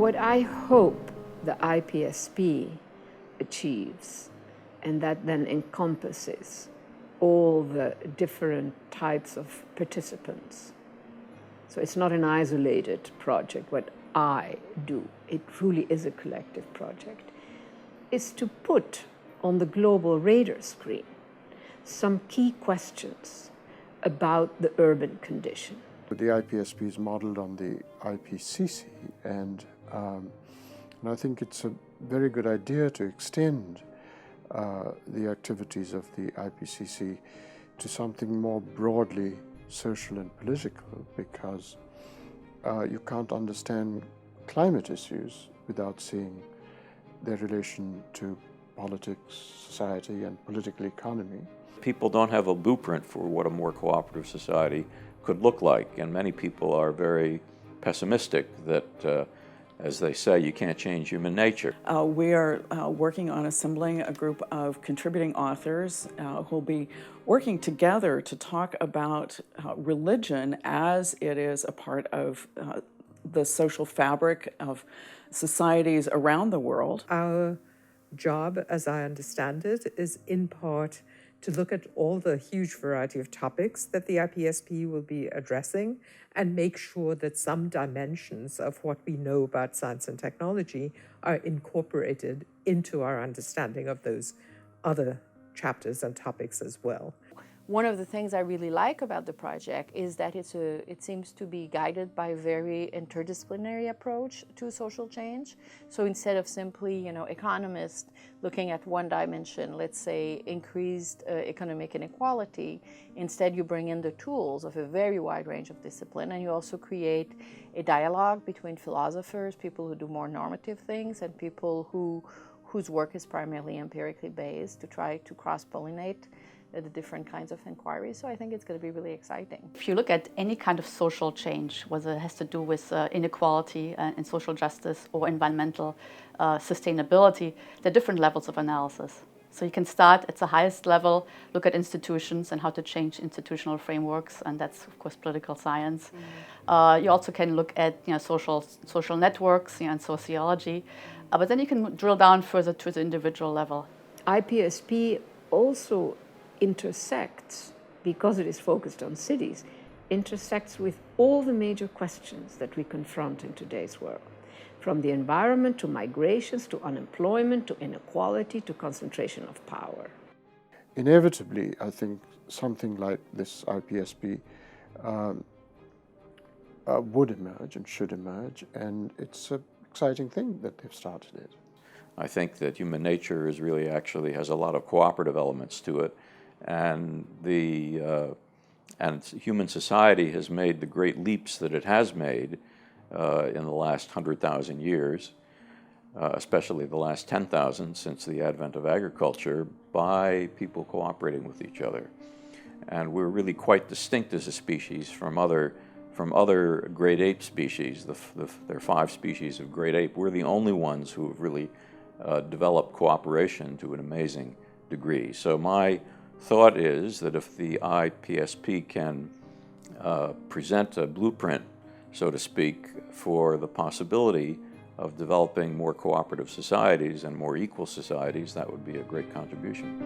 What I hope the IPSP achieves, and that then encompasses all the different types of participants. So it's not an isolated project, what I do. It truly is a collective project, is to put on the global radar screen some key questions about the urban condition. The IPSP is modeled on the IPCC, and I think it's a very good idea to extend the activities of the IPCC to something more broadly social and political, because you can't understand climate issues without seeing their relation to politics, society, and political economy. People don't have a blueprint for what a more cooperative society could look like, and many people are very pessimistic that, as they say, you can't change human nature. We are working on assembling a group of contributing authors who will be working together to talk about religion as it is a part of the social fabric of societies around the world. Our job, as I understand it, is in part to look at all the huge variety of topics that the IPSP will be addressing and make sure that some dimensions of what we know about science and technology are incorporated into our understanding of those other chapters and topics as well. One of the things I really like about the project is that it seems to be guided by a very interdisciplinary approach to social change. So instead of simply, economists looking at one dimension, let's say increased economic inequality, instead you bring in the tools of a very wide range of discipline, and you also create a dialogue between philosophers, people who do more normative things, and people whose work is primarily empirically based, to try to cross-pollinate the different kinds of inquiries. So I think it's going to be really exciting. If you look at any kind of social change, whether it has to do with inequality and social justice or environmental sustainability, there are different levels of analysis. So you can start at the highest level, look at institutions and how to change institutional frameworks, and that's of course political science. You also can look at social networks and sociology, but then you can drill down further to the individual level. IPSP also intersects, because it is focused on cities, intersects with all the major questions that we confront in today's world, from the environment to migrations to unemployment to inequality to concentration of power. Inevitably, I think something like this IPSP would emerge and should emerge, and it's an exciting thing that they've started it. I think that human nature is really actually has a lot of cooperative elements to it, and human society has made the great leaps that it has made in the last 100,000 years, especially the last 10,000 since the advent of agriculture, by people cooperating with each other. And we're really quite distinct as a species from other great ape species. There are 5 species of great ape. We're the only ones who have really developed cooperation to an amazing degree. So my thought is that if the IPSP can present a blueprint, so to speak, for the possibility of developing more cooperative societies and more equal societies, that would be a great contribution.